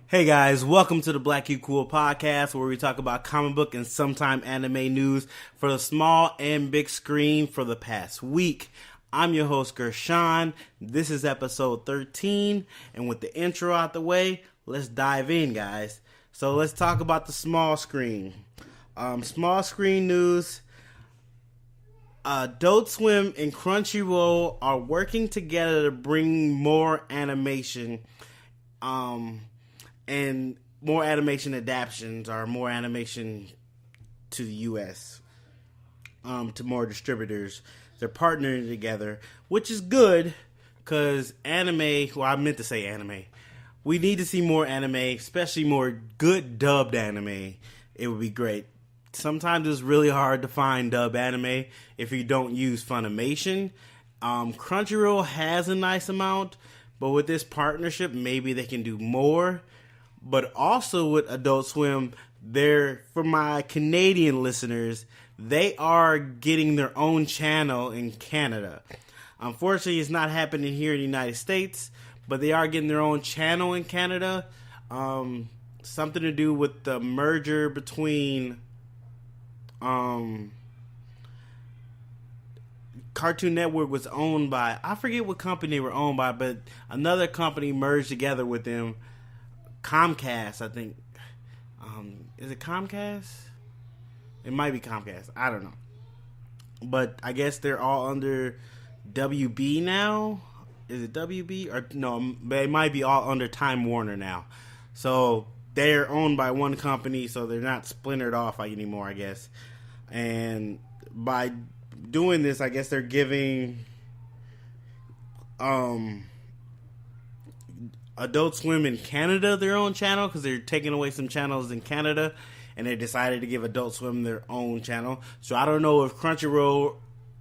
Hey guys, welcome to the Black You Cool podcast where we talk about comic book and sometime anime news for the small and big screen for the past week. I'm your host Gershon. This is episode 13, and with the intro out the way, let's dive in, guys. So let's talk about the small screen. Small screen news. Adult Swim and Crunchyroll are working together to bring more animation, and more animation adaptions or more animation to the U.S., to more distributors. They're partnering together, which is good because anime, well, I meant to say anime. We need to see more anime, especially more good dubbed anime. It would be great. Sometimes it's really hard to find dubbed anime if you don't use Funimation. Crunchyroll has a nice amount, but with this partnership, maybe they can do more. But also with Adult Swim, for my Canadian listeners, they are getting their own channel in Canada. Unfortunately, it's not happening here in the United States, but they are getting their own channel in Canada. Something to do with the merger between Cartoon Network was owned by, I forget what company they were owned by, but another company merged together with them. Comcast, I think. Is it Comcast? It might be Comcast. I don't know. But I guess they're all under WB now. Is it WB? Or no, they might be all under Time Warner now. So they're owned by one company, so they're not splintered off anymore, I guess. And by doing this, I guess they're giving Adult Swim in Canada their own channel because they're taking away some channels in Canada, and they decided to give Adult Swim their own channel. So I don't know if Crunchyroll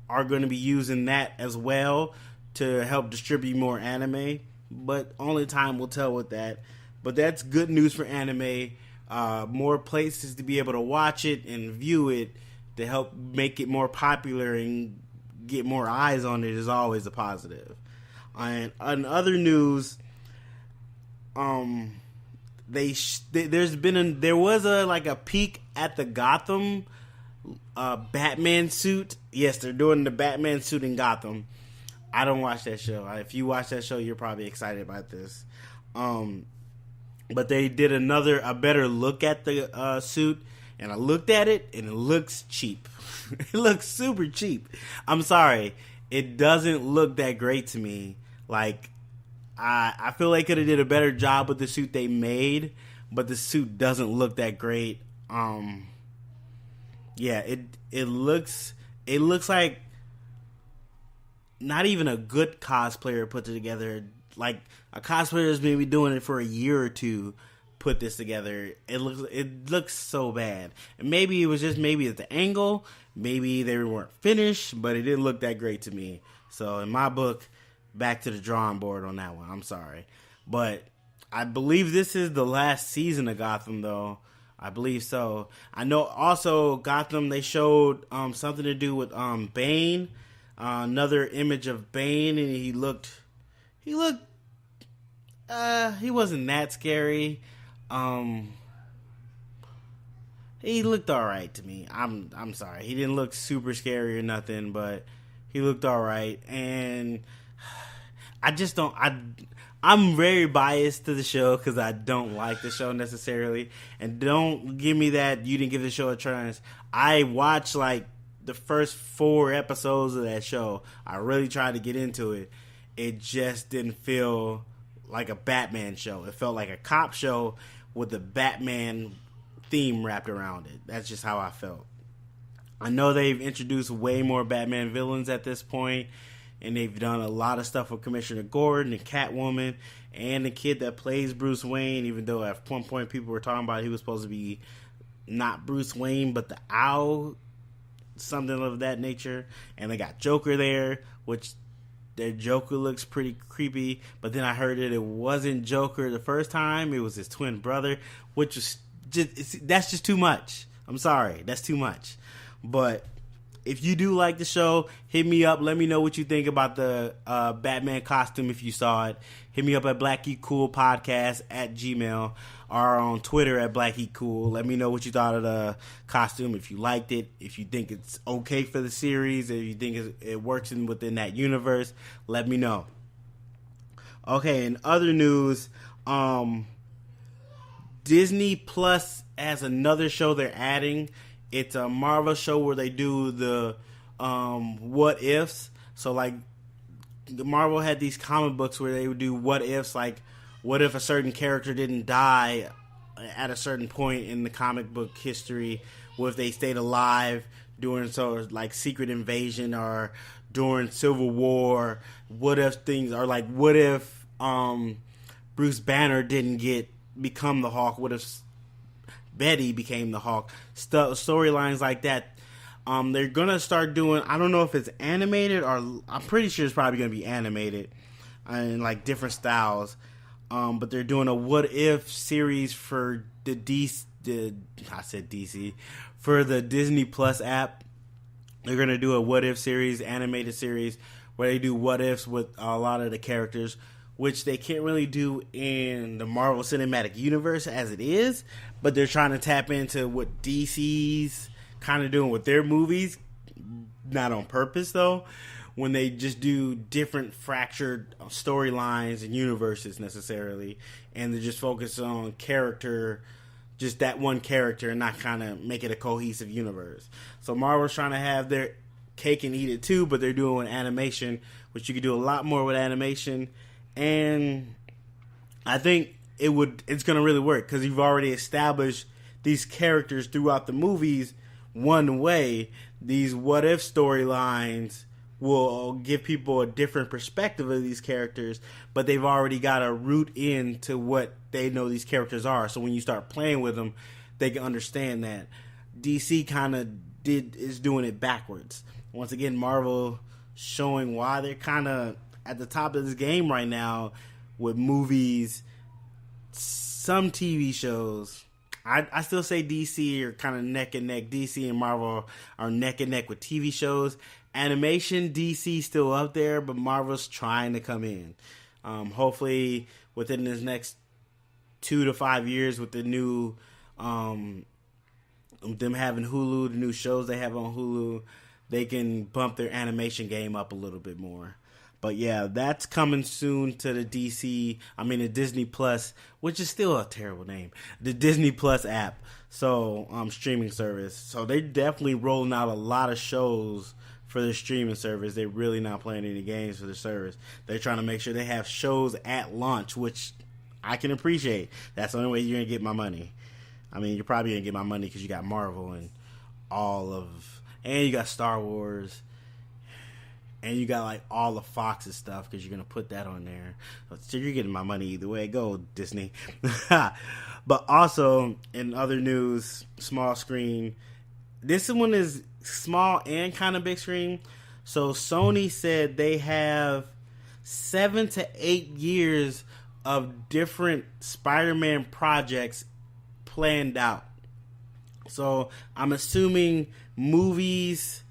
are going to be using that as well to help distribute more anime, but only time will tell with that. But that's good news for anime. More places to be able to watch it and view it to help make it more popular and get more eyes on it is always a positive. And on other news, there was a peek at the Gotham Batman suit. Yes, they're doing the Batman suit in Gotham. I don't watch that show. If you watch that show, you're probably excited about this. But they did a better look at the suit, and I looked at it, and it looks cheap. It looks super cheap. I'm sorry, it doesn't look that great to me. Like, I feel they could have did a better job with the suit they made, but the suit doesn't look that great. Yeah, it looks like not even a good cosplayer put it together. Like a cosplayer has been doing it for a year or two, put this together. It looks so bad. And maybe it was just at the angle, maybe they weren't finished, but it didn't look that great to me. So in my book, back to the drawing board on that one. I'm sorry. But I believe this is the last season of Gotham, though. I believe so. I know also Gotham, they showed something to do with Bane. Another image of Bane, and he wasn't that scary. He looked alright to me. I'm sorry. He didn't look super scary or nothing, but he looked alright. And I just don't. I'm very biased to the show because I don't like the show necessarily. And don't give me that you didn't give the show a chance. I watched like the first 4 episodes of that show. I really tried to get into it. It just didn't feel like a Batman show. It felt like a cop show with a Batman theme wrapped around it. That's just how I felt. I know they've introduced way more Batman villains at this point, and they've done a lot of stuff with Commissioner Gordon and Catwoman and the kid that plays Bruce Wayne, even though at one point people were talking about he was supposed to be not Bruce Wayne, but the Owl, something of that nature. And they got Joker there, which their Joker looks pretty creepy, but then I heard that it wasn't Joker the first time, it was his twin brother, which was that's just too much. I'm sorry, that's too much. But if you do like the show, hit me up. Let me know what you think about the Batman costume if you saw it. Hit me up at Black Geek Cool Podcast at Gmail or on Twitter at Black Geek Cool. Let me know what you thought of the costume, if you liked it, if you think it's okay for the series, if you think it works within that universe. Let me know. Okay, in other news, Disney Plus has another show they're adding. It's a Marvel show where they do the what ifs. So like Marvel had these comic books where they would do what ifs, like what if a certain character didn't die at a certain point in the comic book history? What if they stayed alive during like Secret Invasion or during Civil War? What if things are like, what if Bruce Banner didn't become the Hulk? What if Betty became the Hulk? Storylines like that. They're gonna start doing, I don't know if it's animated or I'm pretty sure it's probably gonna be animated in like different styles. But they're doing a what if series for the DC for the Disney Plus app. They're gonna do a what if series, animated series, where they do what ifs with a lot of the characters, which they can't really do in the Marvel Cinematic Universe as it is, but they're trying to tap into what DC's kind of doing with their movies, not on purpose though, when they just do different fractured storylines and universes necessarily, and they just focus on just that one character and not kind of make it a cohesive universe. So Marvel's trying to have their cake and eat it too, but they're doing animation, which you can do a lot more with animation. And I think it's going to really work because you've already established these characters throughout the movies one way. These what if storylines will give people a different perspective of these characters, but they've already got a root into what they know these characters are. So when you start playing with them, they can understand that. DC kind of is doing it backwards. Once again, Marvel showing why they're kind of at the top of this game right now with movies, some TV shows. I still say DC are kind of neck and neck. DC and Marvel are neck and neck with TV shows. Animation, DC still up there, but Marvel's trying to come in. Hopefully within this next 2 to 5 years with the new, them having Hulu, the new shows they have on Hulu, they can bump their animation game up a little bit more. But yeah, that's coming soon to the Disney Plus, which is still a terrible name. The Disney Plus app, so streaming service. So they're definitely rolling out a lot of shows for the streaming service. They're really not playing any games for the service. They're trying to make sure they have shows at launch, which I can appreciate. That's the only way you're gonna get my money. I mean, you're probably gonna get my money because you got Marvel and and you got Star Wars. And you got like all the Fox's stuff because you're going to put that on there. So you're getting my money either way. Go, Disney. But also, in other news, small screen. This one is small and kind of big screen. So Sony said they have 7 to 8 years of different Spider-Man projects planned out. So I'm assuming movies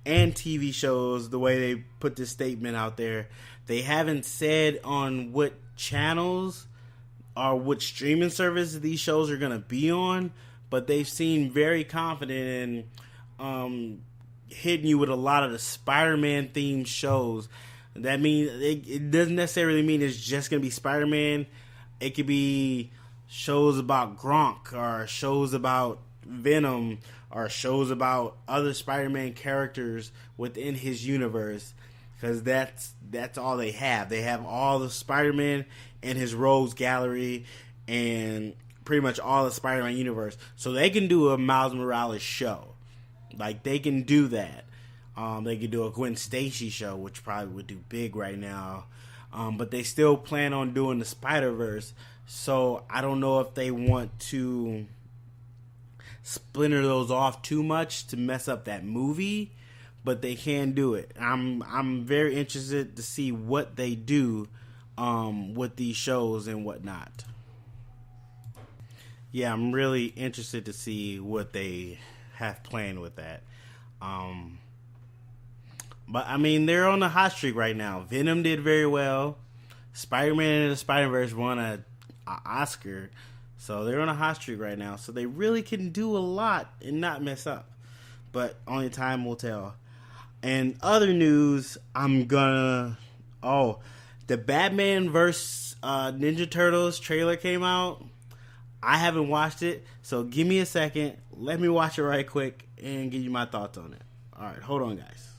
and TV shows, the way they put this statement out there. They haven't said on what channels or what streaming services these shows are going to be on, but they've seemed very confident in hitting you with a lot of the Spider-Man themed shows. That means it doesn't necessarily mean it's just going to be Spider-Man. It could be shows about Gronk or shows about Venom or shows about other Spider-Man characters within his universe, because that's all they have. They have all the Spider-Man and his rogues gallery and pretty much all the Spider-Man universe. So they can do a Miles Morales show. Like, they can do that. They could do a Gwen Stacy show, which probably would do big right now. But they still plan on doing the Spider-Verse. So I don't know if they want to splinter those off too much to mess up that movie, but they can do it. I'm very interested to see what they do with these shows and whatnot. Yeah, I'm really interested to see what they have planned with that. But I mean, they're on a hot streak right now. Venom did very well. Spider-Man and the Spider-Verse won a Oscar. So they're on a hot streak right now. So they really can do a lot and not mess up. But only time will tell. And other news, the Batman vs. Ninja Turtles trailer came out. I haven't watched it, so give me a second. Let me watch it right quick and give you my thoughts on it. All right, hold on, guys.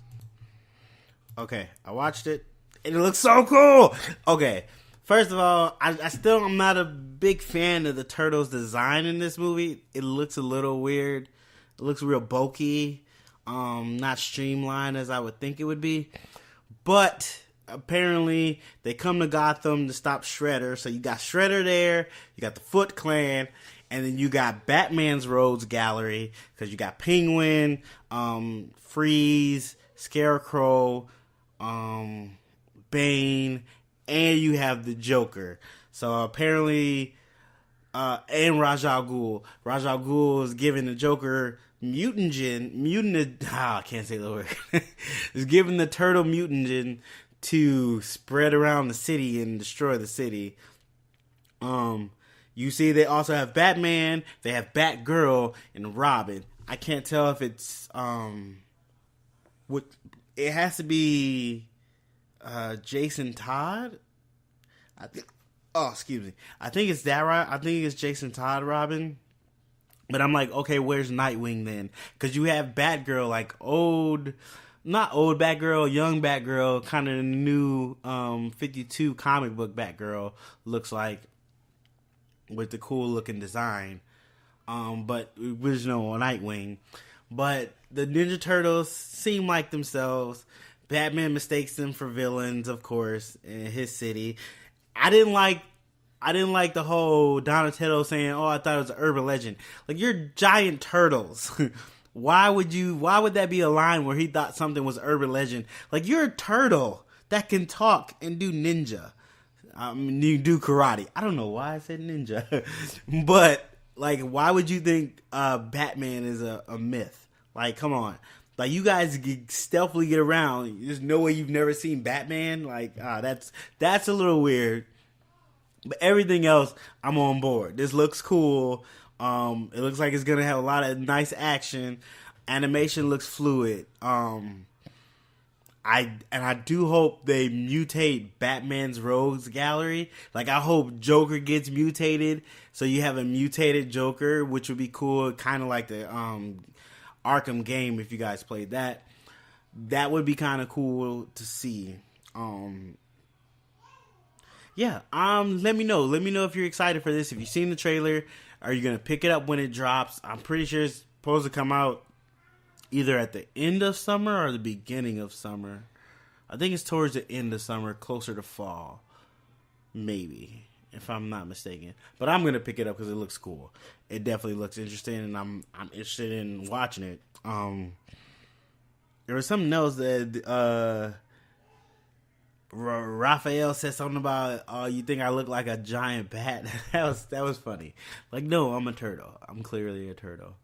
Okay, I watched it, and it looks so cool. Okay, first of all, I'm not a big fan of the Turtles' design in this movie. It looks a little weird. It looks real bulky, not streamlined as I would think it would be. But apparently, they come to Gotham to stop Shredder. So you got Shredder there, you got the Foot Clan, and then you got Batman's Rogues Gallery, because you got Penguin, Freeze, Scarecrow, Bane, and you have the Joker. So apparently, and Ra's al Ghul. Ra's al Ghul is giving the Joker I can't say the word. Is giving the turtle mutagen to spread around the city and destroy the city. You see, they also have Batman, they have Batgirl, and Robin. I can't tell if it's it has to be Jason Todd. Excuse me. I think it's that right. I think it's Jason Todd Robin. But I'm like, okay, where's Nightwing then? Because you have Batgirl, like not old Batgirl, young Batgirl, kind of new 52 comic book Batgirl looks like, with the cool looking design. But original Nightwing. But the Ninja Turtles seem like themselves. Batman mistakes them for villains, of course, in his city. I didn't like the whole Donatello saying, "Oh, I thought it was an urban legend." Like, you're giant turtles. Why would that be a line where he thought something was urban legend? Like, you're a turtle that can talk and do ninja. You do karate. I don't know why I said ninja. But, like, why would you think Batman is a myth? Like, come on. Like, you guys stealthily get around. There's no way you've never seen Batman. Like, that's a little weird. But everything else, I'm on board. This looks cool. It looks like it's gonna have a lot of nice action. Animation looks fluid. I do hope they mutate Batman's Rogues Gallery. Like, I hope Joker gets mutated, so you have a mutated Joker, which would be cool. Kind of like the Arkham game, if you guys played that. That would be kind of cool to see. Yeah, let me know. Let me know if you're excited for this. If you've seen the trailer, are you going to pick it up when it drops? I'm pretty sure it's supposed to come out either at the end of summer or the beginning of summer. I think it's towards the end of summer, closer to fall. Maybe, if I'm not mistaken. But I'm going to pick it up because it looks cool. It definitely looks interesting, and I'm interested in watching it. There was something else that Raphael said something about, you think I look like a giant bat? that was funny. Like, no, I'm a turtle. I'm clearly a turtle.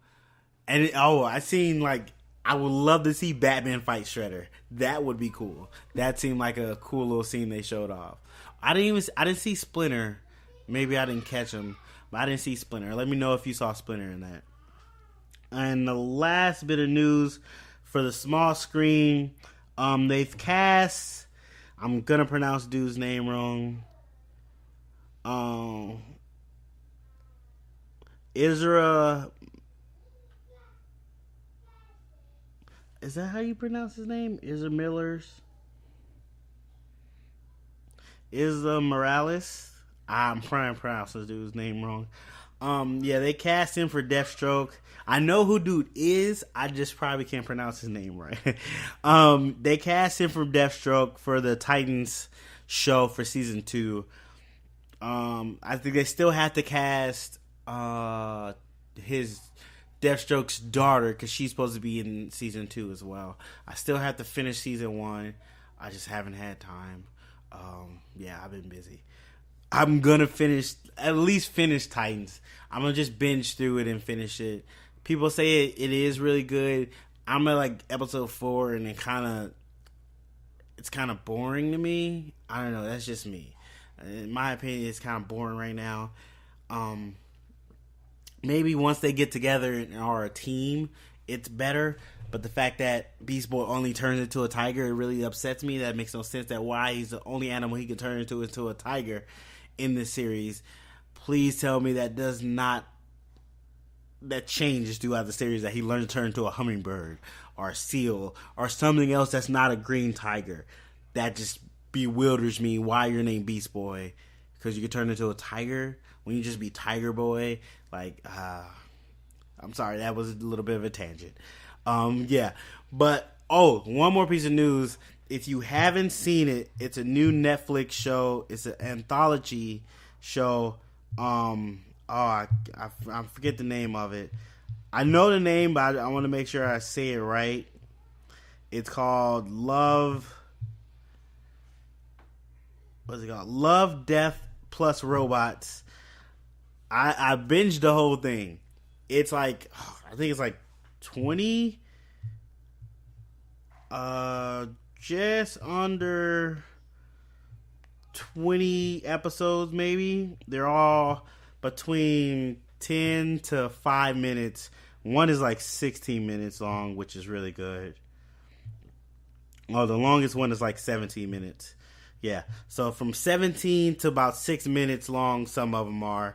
And I seen, like, I would love to see Batman fight Shredder. That would be cool. That seemed like a cool little scene they showed off. I didn't see Splinter. Maybe I didn't catch him, but I didn't see Splinter. Let me know if you saw Splinter in that. And the last bit of news for the small screen, they've cast, I'm gonna pronounce dude's name wrong. Ezra. Is that how you pronounce his name? Ezra Morales. I'm trying to pronounce this dude's name wrong. Yeah, they cast him for Deathstroke. I know who dude is. I just probably can't pronounce his name right. They cast him for Deathstroke for the Titans show for season 2. I think they still have to cast his Deathstroke's daughter, because she's supposed to be in season 2 as well. I still have to finish season 1. I just haven't had time. Yeah, I've been busy. I'm gonna at least finish Titans. I'm gonna just binge through it and finish it. People say it is really good. I'm at like episode 4, and it kind of it's kind of boring to me. I don't know. That's just me. In my opinion, it's kind of boring right now. Maybe once they get together and are a team, it's better. But the fact that Beast Boy only turns into a tiger, it really upsets me. That makes no sense. That why he's the only animal he can turn into a tiger in this series. Please tell me that changes throughout the series, that he learns to turn into a hummingbird or a seal or something else that's not a green tiger. That just bewilders me. Why your name Beast Boy? Because you can turn into a tiger when you just be Tiger Boy. Like, I'm sorry, that was a little bit of a tangent. Yeah, but one more piece of news. If you haven't seen it, it's a new Netflix show. It's an anthology show. I forget the name of it. I know the name, but I want to make sure I say it right. It's called Love. What's it called? Love, Death plus Robots. I binged the whole thing. It's like, I think it's like 20, just under 20 episodes maybe. They're all between 10 to 5 minutes. One is like 16 minutes long, which is really good. Oh, the longest one is like 17 minutes. Yeah, so from 17 to about 6 minutes long, some of them are,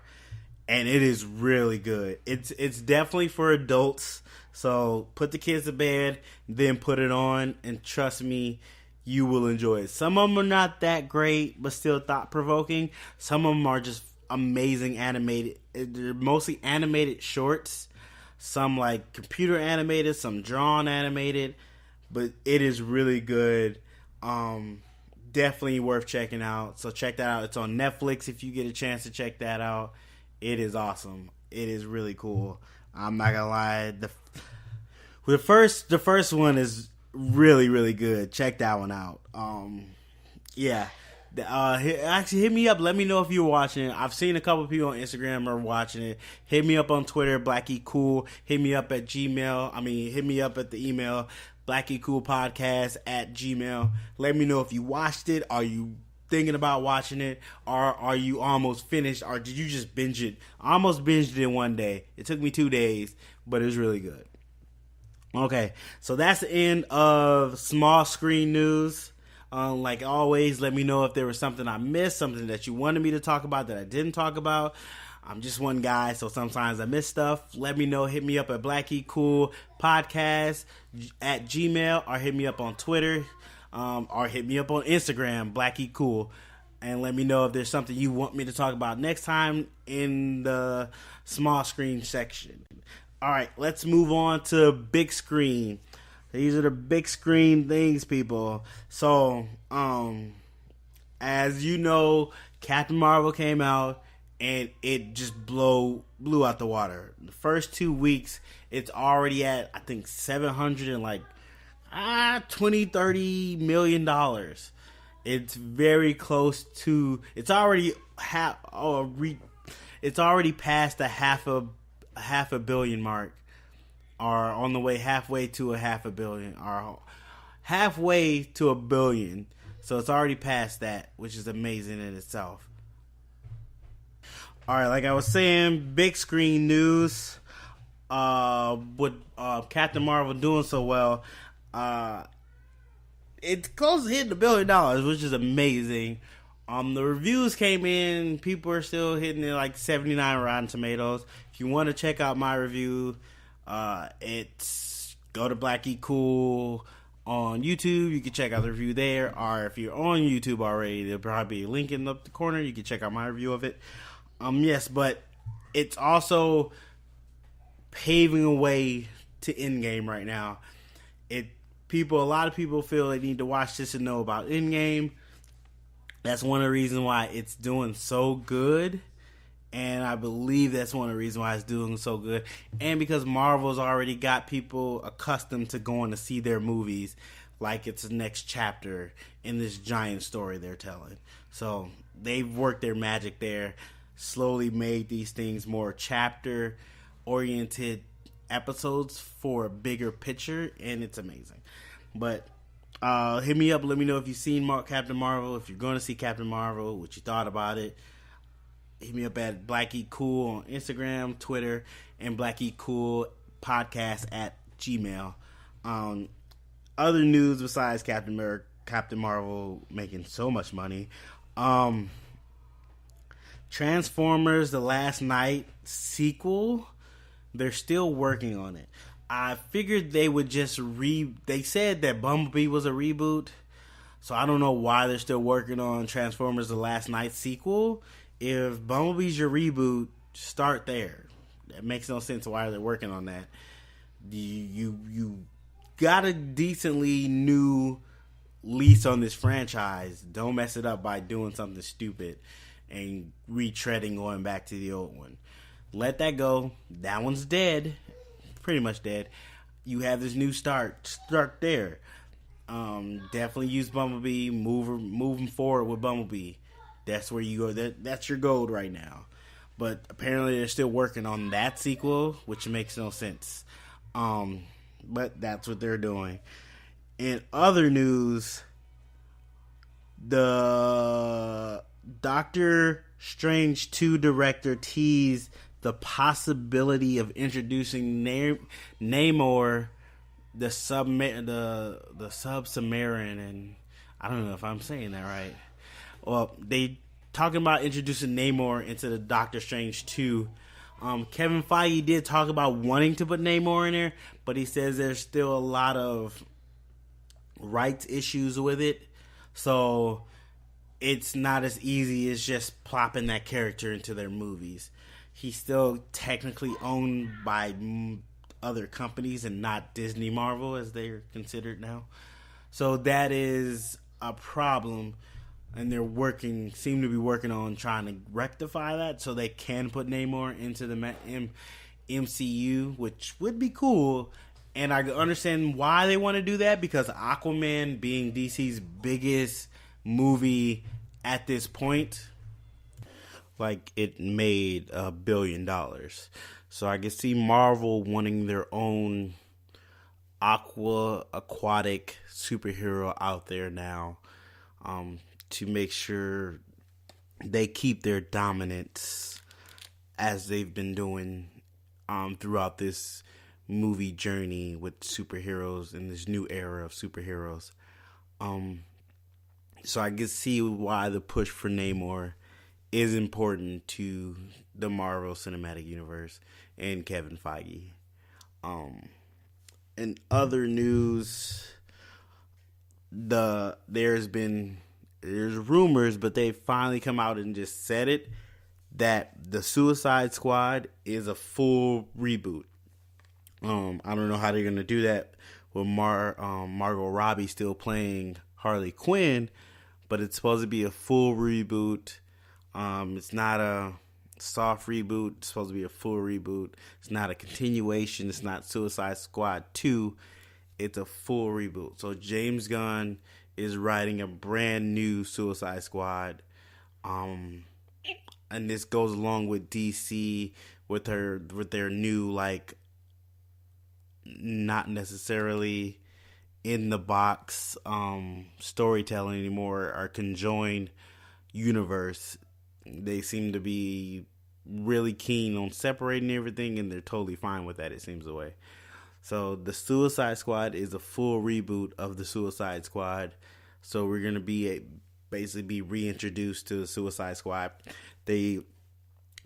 and it is really good. It's definitely for adults, so put the kids to bed, then put it on, and trust me, you will enjoy it. Some of them are not that great, but still thought-provoking. Some of them are just amazing animated. They're mostly animated shorts, some like computer animated, some drawn animated, but it is really good. Definitely worth checking out. So check that out. It's on Netflix if you get a chance to check that out. It is awesome. It is really cool. I'm not gonna lie. The first one is really, really good. Check that one out. Yeah. Actually, hit me up. Let me know if you're watching it. I've seen a couple people on Instagram are watching it. Hit me up on Twitter, BlackieCool. Hit me up at Gmail. Hit me up at the email, BlackieCoolPodcast@gmail. Let me know if you watched it. Are you thinking about watching it? Or are you almost finished? Or did you just binge it? I almost binged it in one day. It took me 2 days, but it was really good. Okay, so that's the end of small screen news. Like always, let me know if there was something I missed, something that you wanted me to talk about that I didn't talk about. I'm just one guy, so sometimes I miss stuff. Let me know. Hit me up at BlackieCoolPodcast@gmail, or hit me up on Twitter, or hit me up on Instagram, BlackieCool, and let me know if there's something you want me to talk about next time in the small screen section. All right, let's move on to big screen. These are the big screen things, people. So, as you know, Captain Marvel came out, and it just blew out the water. The first 2 weeks, it's already at, I think, $720-30 million. It's very close to. It's already it's already past the half a billion mark, or on the way halfway to a half a billion, or halfway to $1 billion. So it's already past that, which is amazing in itself. All right, like I was saying, big screen news. With Captain Marvel doing so well, it's close to hitting $1 billion, which is amazing. The reviews came in. People are still hitting it like 79 Rotten Tomatoes. If you want to check out my review, it's go to BlackieCool on YouTube. You can check out the review there. Or if you're on YouTube already, there'll probably be a link in the corner. You can check out my review of it. Yes, but it's also paving a way to Endgame right now. A lot of people feel they need to watch this and know about Endgame. That's one of the reasons why it's doing so good. And I believe that's one of the reasons why it's doing so good. And because Marvel's already got people accustomed to going to see their movies like it's the next chapter in this giant story they're telling. So they've worked their magic there, slowly made these things more chapter-oriented episodes for a bigger picture, and it's amazing. But Hit me up. Let me know if you've seen Captain Marvel. If you're going to see Captain Marvel, what you thought about it. Hit me up at Black Eat Cool on Instagram, Twitter, and Black Eat Cool podcast at Gmail. Other news besides Captain Marvel making so much money. Transformers: The Last Night sequel. They're still working on it. I figured they would just They said that Bumblebee was a reboot, so I don't know why they're still working on Transformers: The Last Night sequel. If Bumblebee's your reboot, start there. That makes no sense why they're working on that. You got a decently new lease on this franchise. Don't mess it up by doing something stupid and retreading going back to the old one. Let that go. That one's dead. Pretty much dead. You have this new start. Start there. Definitely use Bumblebee. Moving forward with Bumblebee. That's where you go. That's your gold right now. But apparently they're still working on that sequel, which makes no sense. But that's what they're doing. In other news, the Doctor Strange 2 director teased the possibility of introducing Namor, the Sub-Saharan, and I don't know if I'm saying that right. Well, they talking about introducing Namor into the Doctor Strange 2. Kevin Feige did talk about wanting to put Namor in there, but he says there's still a lot of rights issues with it, so it's not as easy as just plopping that character into their movies. He's still technically owned by other companies and not Disney Marvel as they're considered now. So that is a problem, and they're seem to be working on trying to rectify that so they can put Namor into the MCU, which would be cool. And I understand why they want to do that, because Aquaman being DC's biggest movie at this point, like, it made $1 billion. So I can see Marvel wanting their own aquatic superhero out there now, to make sure they keep their dominance as they've been doing throughout this movie journey with superheroes in this new era of superheroes. So I can see why the push for Namor is important to the Marvel Cinematic Universe and Kevin Feige. In other news, there's rumors, but they finally come out and just said it, that the Suicide Squad is a full reboot. I don't know how they're gonna do that with Margot Robbie still playing Harley Quinn, but it's supposed to be a full reboot. It's not a soft reboot. It's supposed to be a full reboot. It's not a continuation. It's not Suicide Squad 2. It's a full reboot. So James Gunn is writing a brand new Suicide Squad. And this goes along with DC with their new, like, not necessarily in the box storytelling anymore, our conjoined universe. They seem to be really keen on separating everything, and they're totally fine with that, it seems the way. So the Suicide Squad is a full reboot of the Suicide Squad. So we're going to basically be reintroduced to the Suicide Squad. They,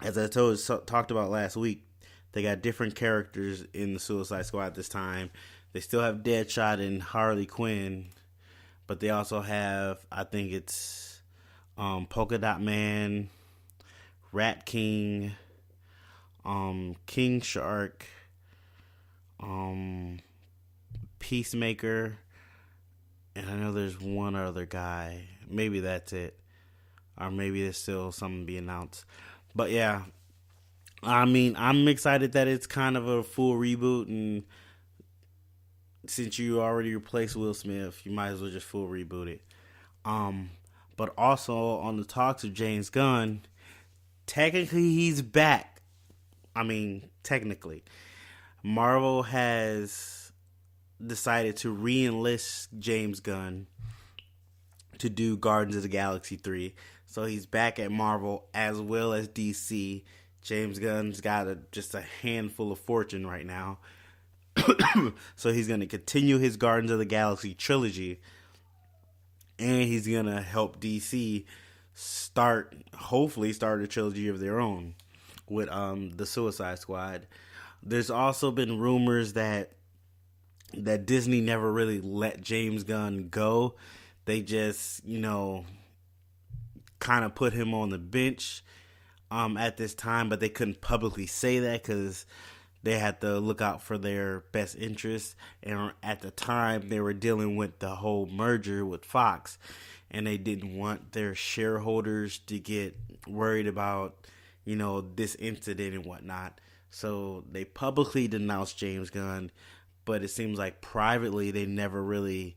as I talked about last week, they got different characters in the Suicide Squad this time. They still have Deadshot and Harley Quinn, but they also have, I think it's Polka Dot Man, Rat King, King Shark, Peacemaker, and I know there's one other guy. Maybe that's it. Or maybe there's still something being announced. But yeah, I mean, I'm excited that it's kind of a full reboot, and since you already replaced Will Smith, you might as well just full reboot it. But also on the talks of James Gunn, technically he's back. I mean, technically. Marvel has decided to re-enlist James Gunn to do Guardians of the Galaxy 3. So he's back at Marvel as well as DC. James Gunn's got just a handful of fortune right now. So he's going to continue his Guardians of the Galaxy trilogy. And he's going to help DC hopefully start a trilogy of their own with the Suicide Squad. There's also been rumors that Disney never really let James Gunn go. They just, kind of put him on the bench at this time, but they couldn't publicly say that because they had to look out for their best interests. And at the time, they were dealing with the whole merger with Fox, and they didn't want their shareholders to get worried about, this incident and whatnot. So they publicly denounced James Gunn, but it seems like privately they never really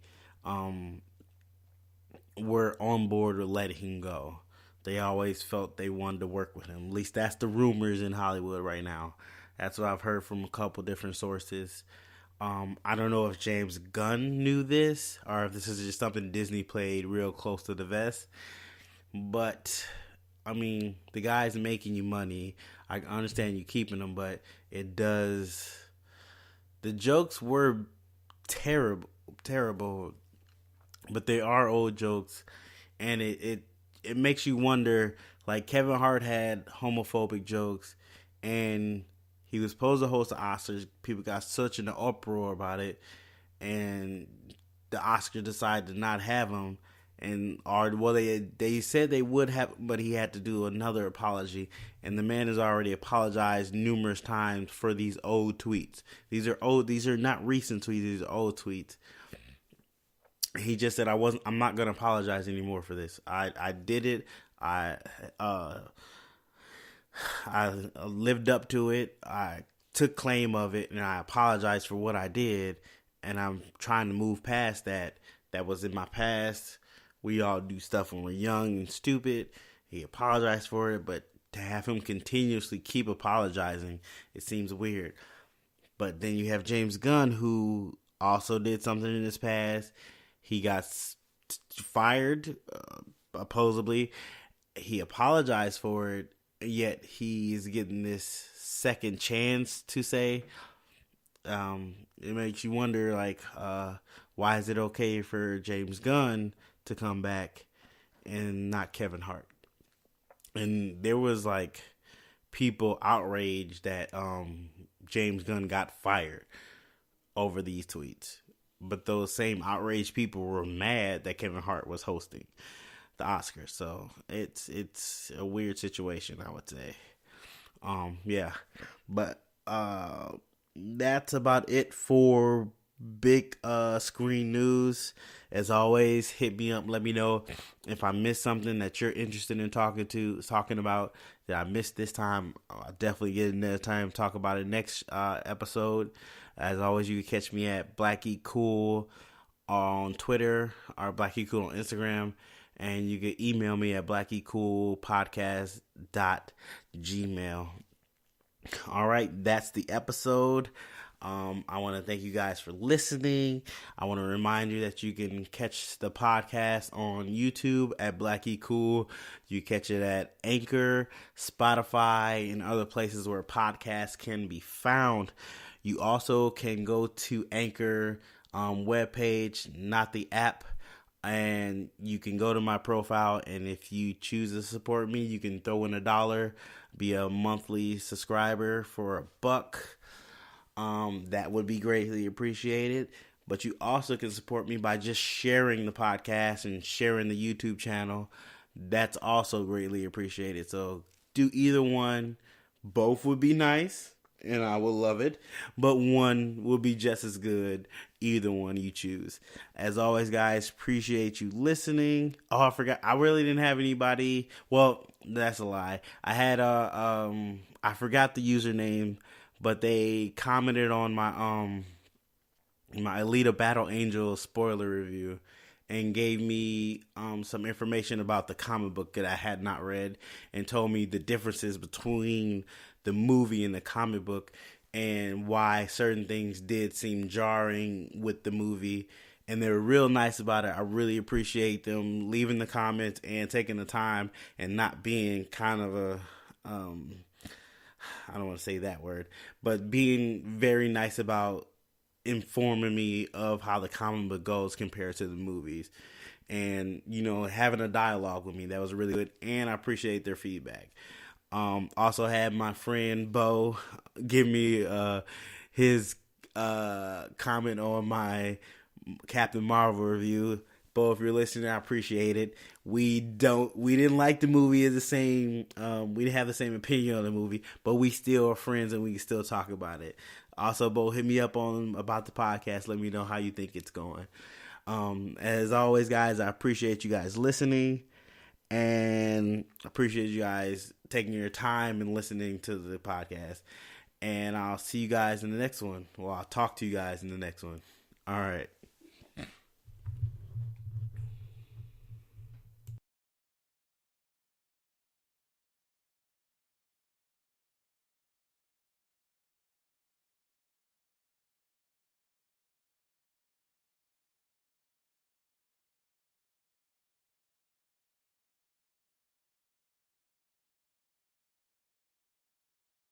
were on board with letting him go. They always felt they wanted to work with him. At least that's the rumors in Hollywood right now. That's what I've heard from a couple different sources. I don't know if James Gunn knew this or if this is just something Disney played real close to the vest. But, the guy's making you money. I understand you keeping him, but it does... The jokes were terrible, but they are old jokes, and it makes you wonder. Like, Kevin Hart had homophobic jokes, and he was supposed to host the Oscars. People got such an uproar about it, and the Oscars decided to not have him. They said they would have, but he had to do another apology. And the man has already apologized numerous times for these old tweets. These are old. These are not recent tweets. These are old tweets. He just said, I'm not going to apologize anymore for this. I did it. I lived up to it. I took claim of it, and I apologized for what I did. And I'm trying to move past that. That was in my past. We all do stuff when we're young and stupid. He apologized for it, but to have him continuously keep apologizing, it seems weird. But then you have James Gunn, who also did something in his past. He got fired, supposedly. He apologized for it, yet he's getting this second chance to say. It makes you wonder, why is it okay for James Gunn to come back and not Kevin Hart? And there was people outraged that James Gunn got fired over these tweets, but those same outraged people were mad that Kevin Hart was hosting the Oscars. So it's a weird situation, I would say. But that's about it for big screen news. As always, hit me up, let me know if I missed something that you're interested in talking about that I missed this time. I'll definitely get another time to talk about it next episode. As always, you can catch me at Black Geek Cool on Twitter or Black Geek Cool on Instagram, and you can email me at blackgeekcoolpodcast.gmail. All right, that's the episode. I want to thank you guys for listening. I want to remind you that you can catch the podcast on YouTube at Black Geek Cool. You catch it at Anchor, Spotify, and other places where podcasts can be found. You also can go to Anchor webpage, not the app, and you can go to my profile, and if you choose to support me, you can throw in $1, be a monthly subscriber for $1. That would be greatly appreciated. But you also can support me by just sharing the podcast and sharing the YouTube channel. That's also greatly appreciated. So do either one. Both would be nice, and I will love it. But one will be just as good, either one you choose. As always, guys, appreciate you listening. Oh, I forgot. I really didn't have anybody. Well, that's a lie. I had I forgot the username, but they commented on my my Alita Battle Angel spoiler review and gave me some information about the comic book that I had not read and told me the differences between the movie and the comic book. and why certain things did seem jarring with the movie. And they were real nice about it. I really appreciate them leaving the comments and taking the time and not being kind of a, I don't want to say that word, but being very nice about informing me of how the comic book goes compared to the movies. And, you know, having a dialogue with me. That was really good. And I appreciate their feedback. Also had my friend Bo give me his comment on my Captain Marvel review. Bo, if you're listening, I appreciate it. We didn't like the movie as the same. We didn't have the same opinion on the movie, but we still are friends and we can still talk about it. Also, Bo, hit me up about the podcast. Let me know how you think it's going. As always, guys, I appreciate you guys listening, and appreciate you guys taking your time and listening to the podcast. And I'll see you guys in the next one. Well, I'll talk to you guys in the next one. All right.